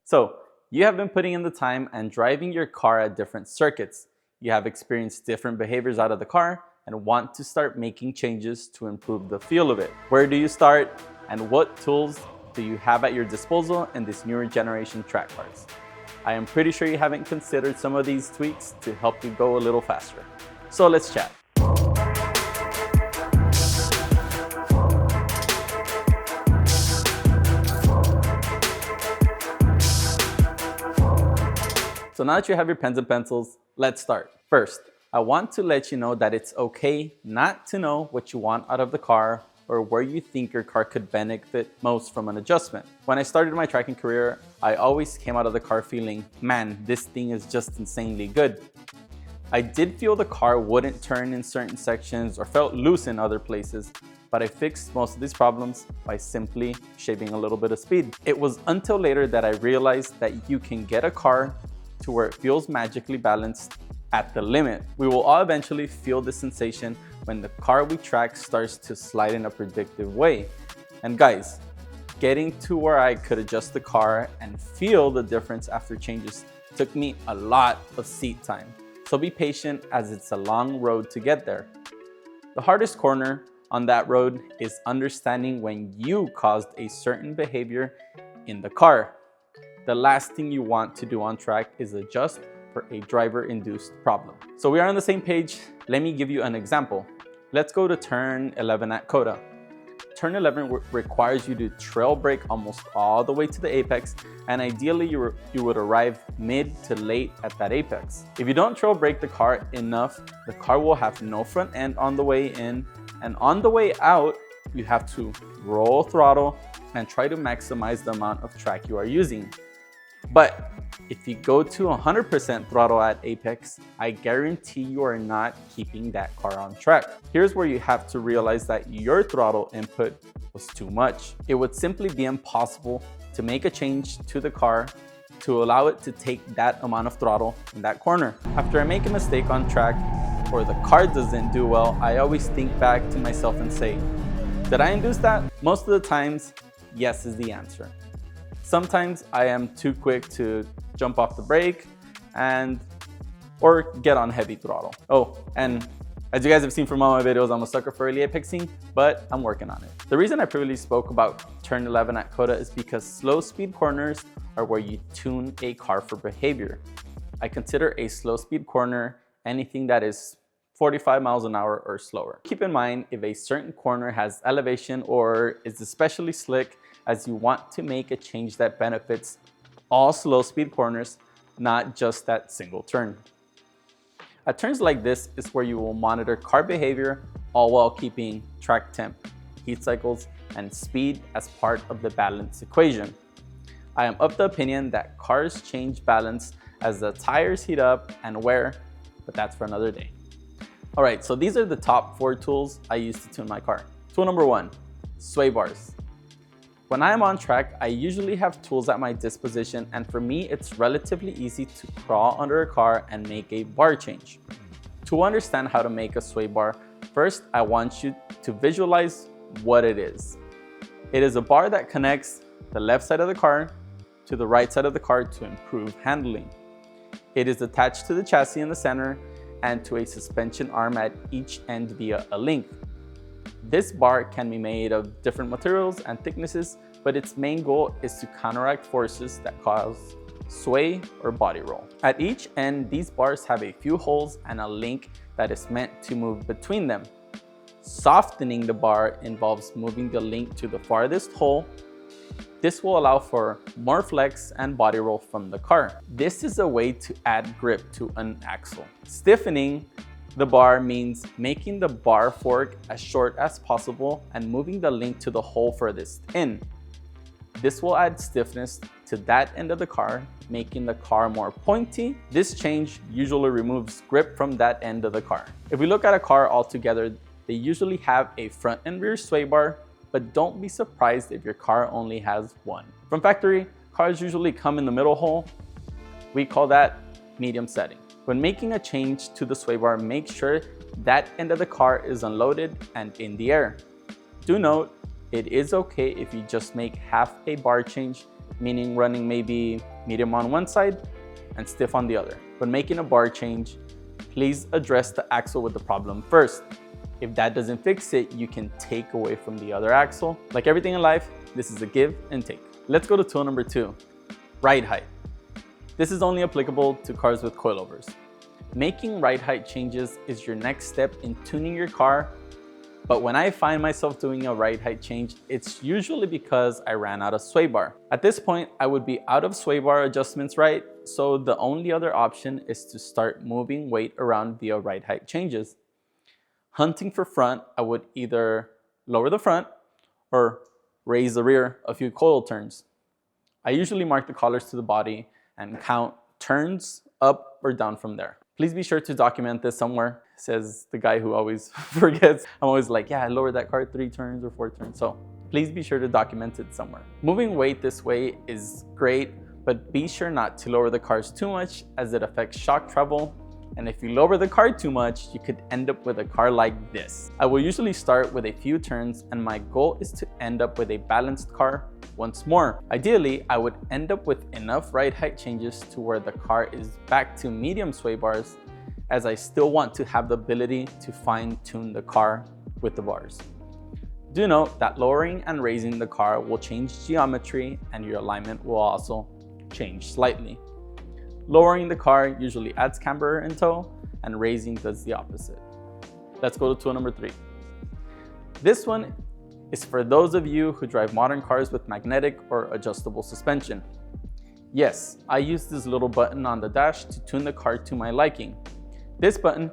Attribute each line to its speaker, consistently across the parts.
Speaker 1: So, you have been putting in the time and driving your car at different circuits. You have experienced different behaviors out of the car and want to start making changes to improve the feel of it. Where do you start, and what tools do you have at your disposal in this newer generation track cars? I am pretty sure you haven't considered some of these tweaks to help you go a little faster. So let's chat. So now that you have your pens and pencils, let's start. First, I want to let you know that it's okay not to know what you want out of the car or where you think your car could benefit most from an adjustment. When I started my tracking career, I always came out of the car feeling, man, this thing is just insanely good. I did feel the car wouldn't turn in certain sections or felt loose in other places, but I fixed most of these problems by simply shaving a little bit of speed. It was until later that I realized that you can get a car to where it feels magically balanced at the limit. We will all eventually feel this sensation when the car we track starts to slide in a predictive way. And guys, getting to where I could adjust the car and feel the difference after changes took me a lot of seat time. So be patient, as it's a long road to get there. The hardest corner on that road is understanding when you caused a certain behavior in the car. The last thing you want to do on track is adjust for a driver-induced problem. So we are on the same page. Let me give you an example. Let's go to turn 11 at Coda. Turn 11 requires you to trail brake almost all the way to the apex, and ideally you would arrive mid to late at that apex. If you don't trail brake the car enough, the car will have no front end on the way in, and on the way out, you have to roll throttle and try to maximize the amount of track you are using. But if you go to 100% throttle at apex, I guarantee you are not keeping that car on track. Here's where you have to realize that your throttle input was too much. It would simply be impossible to make a change to the car to allow it to take that amount of throttle in that corner. After I make a mistake on track or the car doesn't do well, I always think back to myself and say, did I induce that? Most of the times, yes is the answer. Sometimes I am too quick to jump off the brake or get on heavy throttle. Oh, and as you guys have seen from all my videos, I'm a sucker for early apexing, but I'm working on it. The reason I previously spoke about turn 11 at Coda is because slow speed corners are where you tune a car for behavior. I consider a slow speed corner anything that is 45 miles an hour or slower. Keep in mind if a certain corner has elevation or is especially slick, as you want to make a change that benefits all slow speed corners, not just that single turn. At turns like this is where you will monitor car behavior, all while keeping track temp, heat cycles, and speed as part of the balance equation. I am of the opinion that cars change balance as the tires heat up and wear, but that's for another day. All right, so these are the top 4 tools I use to tune my car. Tool number 1, sway bars. When I am on track, I usually have tools at my disposition, and for me, it's relatively easy to crawl under a car and make a bar change. To understand how to make a sway bar, first I want you to visualize what it is. It is a bar that connects the left side of the car to the right side of the car to improve handling. It is attached to the chassis in the center and to a suspension arm at each end via a link. This bar can be made of different materials and thicknesses, but its main goal is to counteract forces that cause sway or body roll. At each end, these bars have a few holes and a link that is meant to move between them. Softening the bar involves moving the link to the farthest hole. This will allow for more flex and body roll from the car. This is a way to add grip to an axle. Stiffening the bar means making the bar fork as short as possible and moving the link to the hole furthest in. This will add stiffness to that end of the car, making the car more pointy. This change usually removes grip from that end of the car. If we look at a car altogether, they usually have a front and rear sway bar, but don't be surprised if your car only has one. From factory, cars usually come in the middle hole. We call that medium setting. When making a change to the sway bar, make sure that end of the car is unloaded and in the air. Do note, it is okay if you just make half a bar change, meaning running maybe medium on one side and stiff on the other. When making a bar change, please address the axle with the problem first. If that doesn't fix it, you can take away from the other axle. Like everything in life, this is a give and take. Let's go to tool number 2, ride height. This is only applicable to cars with coilovers. Making ride height changes is your next step in tuning your car, but when I find myself doing a ride height change, it's usually because I ran out of sway bar. At this point, I would be out of sway bar adjustments, right? So the only other option is to start moving weight around via ride height changes. Hunting for front, I would either lower the front or raise the rear a few coil turns. I usually mark the collars to the body and count turns up or down from there. Please be sure to document this somewhere, says the guy who always forgets. I'm always like, yeah, I lowered that car 3 turns or 4 turns. So please be sure to document it somewhere. Moving weight this way is great, but be sure not to lower the cars too much as it affects shock travel. And if you lower the car too much, you could end up with a car like this. I will usually start with a few turns, and my goal is to end up with a balanced car once more. Ideally, I would end up with enough ride height changes to where the car is back to medium sway bars, as I still want to have the ability to fine tune the car with the bars. Do note that lowering and raising the car will change geometry, and your alignment will also change slightly. Lowering the car usually adds camber and toe, and raising does the opposite. Let's go to tool number 3. This one is for those of you who drive modern cars with magnetic or adjustable suspension. Yes, I use this little button on the dash to tune the car to my liking. This button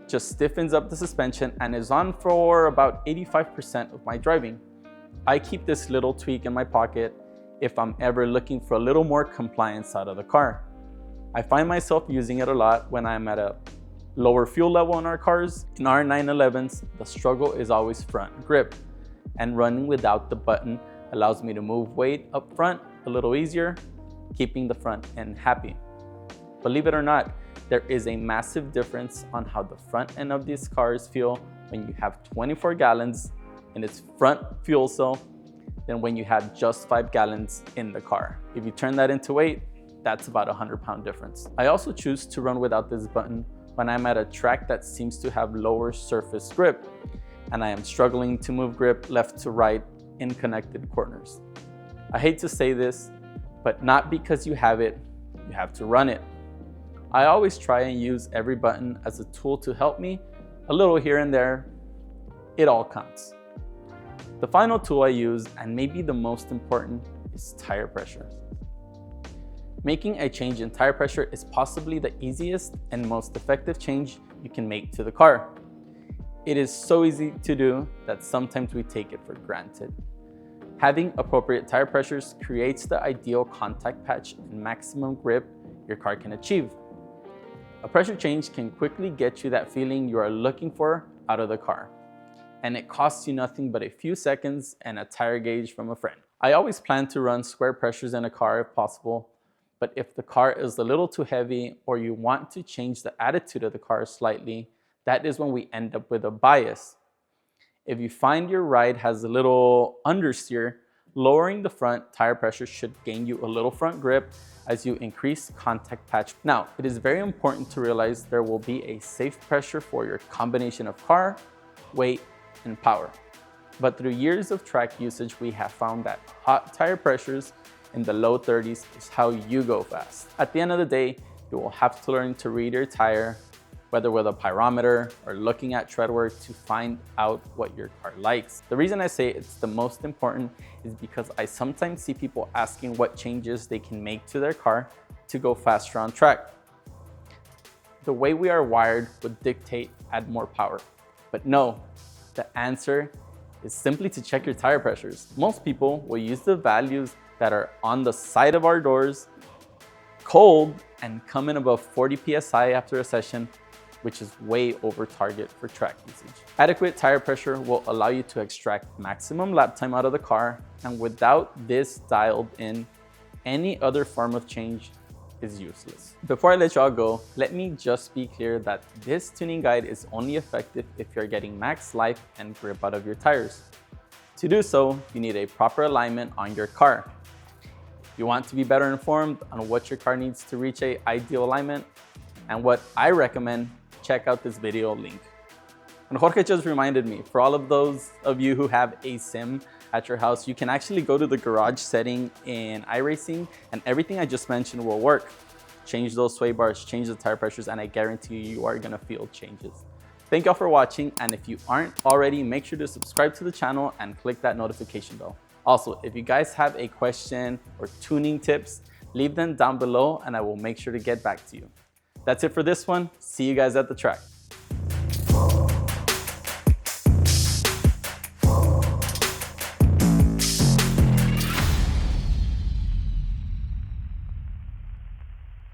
Speaker 1: just stiffens up the suspension and is on for about 85% of my driving. I keep this little tweak in my pocket if I'm ever looking for a little more compliance out of the car. I find myself using it a lot when I'm at a lower fuel level in our cars. In our 911s, the struggle is always front grip, and running without the button allows me to move weight up front a little easier, keeping the front end happy. Believe it or not, there is a massive difference on how the front end of these cars feel when you have 24 gallons in its front fuel cell than when you have just 5 gallons in the car. If you turn that into weight, that's about a 100-pound difference. I also choose to run without this button when I'm at a track that seems to have lower surface grip and I am struggling to move grip left to right in connected corners. I hate to say this, but not because you have it, you have to run it. I always try and use every button as a tool to help me, a little here and there. It all counts. The final tool I use, and maybe the most important, is tire pressure. Making a change in tire pressure is possibly the easiest and most effective change you can make to the car. It is so easy to do that sometimes we take it for granted. Having appropriate tire pressures creates the ideal contact patch and maximum grip your car can achieve. A pressure change can quickly get you that feeling you are looking for out of the car, and it costs you nothing but a few seconds and a tire gauge from a friend. I always plan to run square pressures in a car if possible, but if the car is a little too heavy or you want to change the attitude of the car slightly, that is when we end up with a bias. If you find your ride has a little understeer, lowering the front tire pressure should gain you a little front grip as you increase contact patch. Now, it is very important to realize there will be a safe pressure for your combination of car, weight, and power. But through years of track usage, we have found that hot tire pressures in the low 30s is how you go fast. At the end of the day, you will have to learn to read your tire, whether with a pyrometer or looking at tread work to find out what your car likes. The reason I say it's the most important is because I sometimes see people asking what changes they can make to their car to go faster on track. The way we are wired would dictate add more power. But no, the answer is simply to check your tire pressures. Most people will use the values that are on the side of our doors, cold, and come in above 40 PSI after a session, which is way over target for track usage. Adequate tire pressure will allow you to extract maximum lap time out of the car, and without this dialed in, any other form of change is useless. Before I let y'all go, let me just be clear that this tuning guide is only effective if you're getting max life and grip out of your tires. To do so, you need a proper alignment on your car. you want to be better informed on what your car needs to reach a ideal alignment and what I recommend, check out this video link. And Jorge just reminded me, for all of those of you who have a sim at your house, you can actually go to the garage setting in iRacing and everything I just mentioned will work. Change those sway bars, change the tire pressures, and I guarantee you are gonna feel changes. Thank y'all for watching, and if you aren't already, make sure to subscribe to the channel and click that notification bell. Also, if you guys have a question or tuning tips, leave them down below and I will make sure to get back to you. That's it for this one. See you guys at the track.